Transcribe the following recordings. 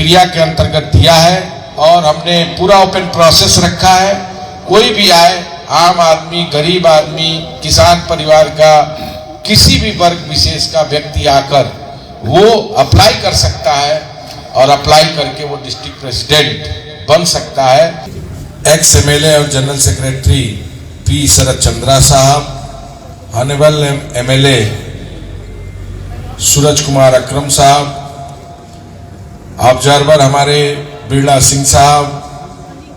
प्रक्रिया के अंतर्गत दिया है और हमने पूरा ओपन प्रोसेस रखा है। कोई भी आए, आम आदमी, गरीब आदमी, किसान परिवार का, किसी भी वर्ग विशेष का व्यक्ति आकर वो अप्लाई कर सकता है और अप्लाई करके वो डिस्ट्रिक्ट प्रेसिडेंट बन सकता है। एक्स एमएलए और general secretary P Sharad Chandra sahab, honourable MLA Suraj Kumar Akram sahab, observer हमारे Birla Singh sahab,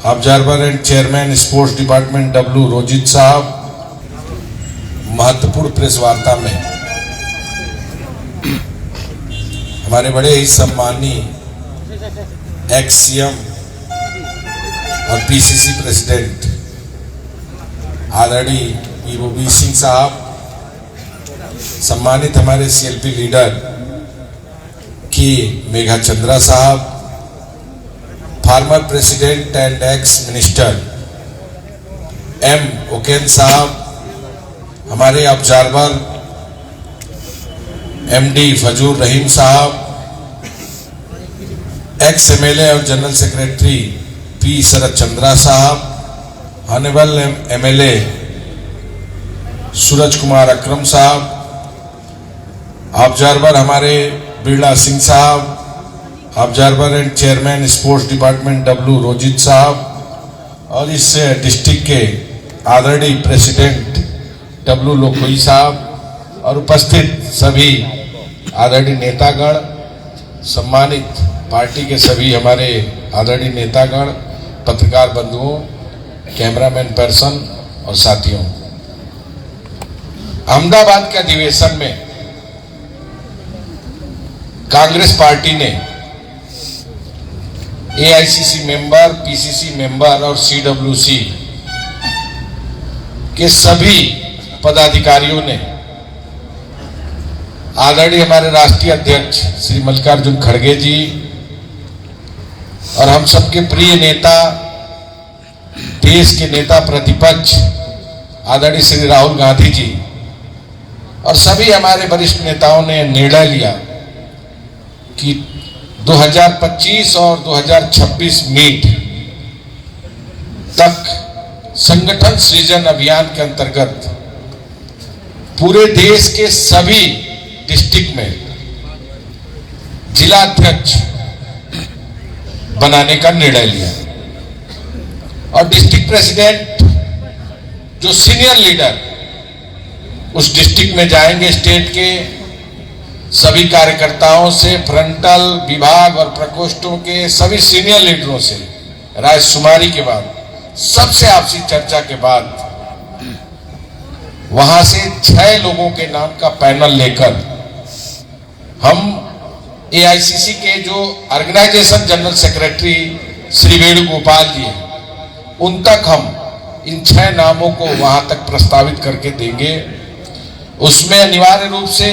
observer and chairman sports department W Rojit sahab. महत्वपूर्ण प्रेस वार्ता में हमारे बड़े ही सम्मानीय एक्स सीएम और पीसीसी प्रेसिडेंट आदरणीय पीओबी सिंह साहब, सम्मानित हमारे CLP leader K Megha Chandra sahab, former president and ex minister M Oken sahab, हमारे ऑब्जर्वर एमडी फजूर रहीम साहब, एक्स एमएलए और general secretary P Sharad Chandra sahab, honourable MLA Suraj Kumar Akram sahab, observer हमारे Birla Singh sahab, observer and chairman sports department W Rojit sahab और इस डिस्ट्रिक्ट के आदरणीय प्रेसिडेंट डब्लू लोखोई साहब और उपस्थित सभी आदरणीय नेतागण, सम्मानित पार्टी के सभी हमारे आदरणीय नेतागण, पत्रकार बंधुओं, कैमरामैन पर्सन और साथियों। अहमदाबाद के अधिवेशन में कांग्रेस पार्टी ने एआईसीसी मेंबर, पीसीसी मेंबर और सीडब्ल्यूसी के सभी पदाधिकारियों ने आदरणीय हमारे राष्ट्रीय अध्यक्ष श्री मल्लिकार्जुन खड़गे जी और हम सबके प्रिय नेता, देश के नेता प्रतिपक्ष आदरणीय श्री राहुल गांधी जी और सभी हमारे वरिष्ठ नेताओं ने निर्णय लिया कि 2025 और 2026 मीट तक संगठन सृजन अभियान के अंतर्गत पूरे देश के सभी डिस्ट्रिक्ट में जिला अध्यक्ष बनाने का निर्णय लिया और डिस्ट्रिक्ट प्रेसिडेंट जो सीनियर लीडर उस डिस्ट्रिक्ट में जाएंगे, स्टेट के सभी कार्यकर्ताओं से, फ्रंटल विभाग और प्रकोष्ठों के सभी सीनियर लीडरों से रायशुमारी के बाद, सबसे आपसी चर्चा के बाद वहां से 6 लोगों के नाम का पैनल लेकर हम एआईसीसी के जो organisation general secretary Shri Venugopal ji हैं, उन तक हम इन 6 नामों को वहां तक प्रस्तावित करके देंगे। उसमें अनिवार्य रूप से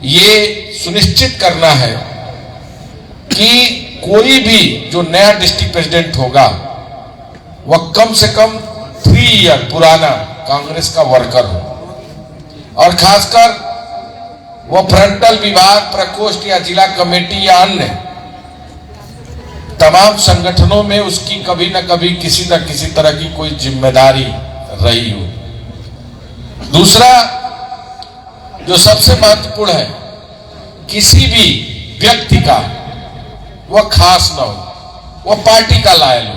ये सुनिश्चित करना है कि कोई भी जो नया डिस्ट्रिक्ट प्रेसिडेंट होगा वह कम से कम 3 ईयर पुराना कांग्रेस का वर्कर हो और खासकर वह फ्रंटल विभाग, प्रकोष्ठ या जिला कमेटी या अन्य तमाम संगठनों में उसकी कभी न कभी किसी न किसी तरह की कोई जिम्मेदारी रही हो। दूसरा जो सबसे महत्वपूर्ण है, किसी भी व्यक्ति का वह खास न हो, वह पार्टी का लायल हो,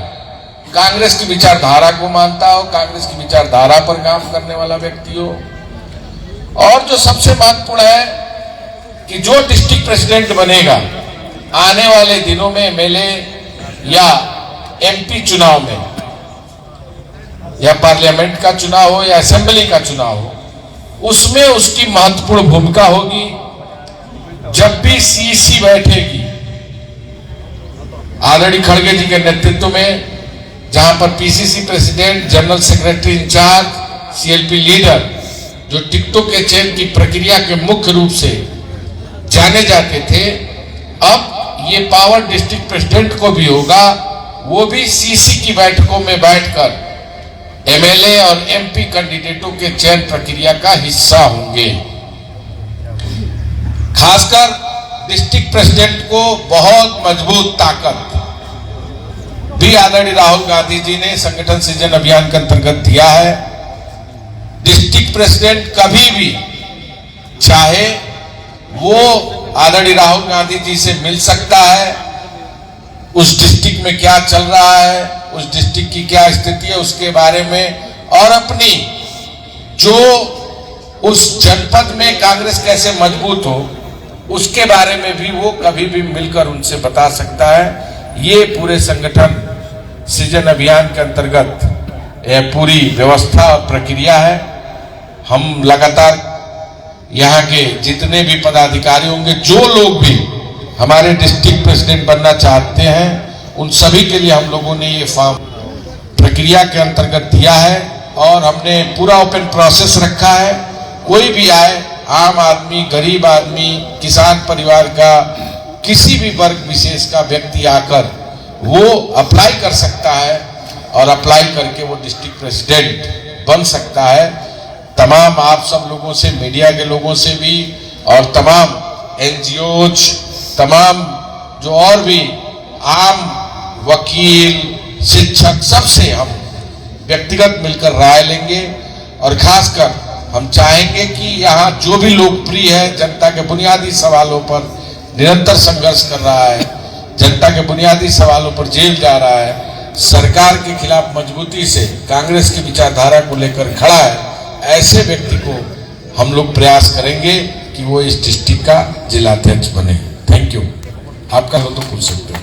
कांग्रेस की विचारधारा को मानता हो, कांग्रेस की विचारधारा पर काम करने वाला व्यक्ति हो। और जो सबसे महत्वपूर्ण है कि जो डिस्ट्रिक्ट प्रेसिडेंट बनेगा आने वाले दिनों में एमएलए या एमपी चुनाव में या पार्लियामेंट का चुनाव हो या असेंबली का चुनाव हो, उसमें उसकी महत्वपूर्ण भूमिका होगी। जब भी सीसी बैठेगी आदरणीय खड़गे जी के नेतृत्व में, जहां पर PCC president, general secretary incharge, CLP leader जो टिकटों के चयन की प्रक्रिया के मुख्य रूप से जाने जाते थे, अब ये पावर डिस्ट्रिक्ट प्रेसिडेंट को भी होगा। वो भी सीसी की बैठकों में बैठकर एमएलए और एमपी कैंडिडेटों के चयन प्रक्रिया का हिस्सा होंगे। खासकर डिस्ट्रिक्ट प्रेसिडेंट को बहुत मजबूत ताकत भी आदरणीय राहुल गांधी जी ने संगठन सृजन अभियान के अंतर्गत दिया है। डिस्ट्रिक्ट प्रेसिडेंट कभी भी चाहे वो आदरणीय राहुल गांधी जी से मिल सकता है, उस डिस्ट्रिक्ट में क्या चल रहा है, उस डिस्ट्रिक्ट की क्या स्थिति है उसके बारे में, और अपनी जो उस जनपद में कांग्रेस कैसे मजबूत हो उसके बारे में भी वो कभी भी मिलकर उनसे बता सकता है। ये पूरे संगठन सृजन अभियान के अंतर्गत यह पूरी व्यवस्था और प्रक्रिया है। हम लगातार यहाँ के जितने भी पदाधिकारी होंगे, जो लोग भी हमारे डिस्ट्रिक्ट प्रेसिडेंट बनना चाहते हैं, उन सभी के लिए हम लोगों ने ये फॉर्म प्रक्रिया के अंतर्गत दिया है और हमने पूरा ओपन प्रोसेस रखा है। कोई भी आए, आम आदमी, गरीब आदमी, किसान परिवार का, किसी भी वर्ग विशेष का व्यक्ति आकर वो अप्लाई कर सकता है और अप्लाई करके वो डिस्ट्रिक्ट प्रेसिडेंट बन सकता है। तमाम आप सब लोगों से, मीडिया के लोगों से भी और तमाम एनजीओज, तमाम जो और भी आम वकील, शिक्षक, सबसे हम व्यक्तिगत मिलकर राय लेंगे और खासकर हम चाहेंगे कि यहाँ जो भी लोकप्रिय है, जनता के बुनियादी सवालों पर निरंतर संघर्ष कर रहा है, जनता के बुनियादी सवालों पर जेल जा रहा है, सरकार के खिलाफ मजबूती से कांग्रेस की विचारधारा को लेकर खड़ा है, ऐसे व्यक्ति को हम लोग प्रयास करेंगे कि वो इस डिस्ट्रिक्ट का जिला अध्यक्ष बने। Thank you. आपका हो तो पूछ सकते हो।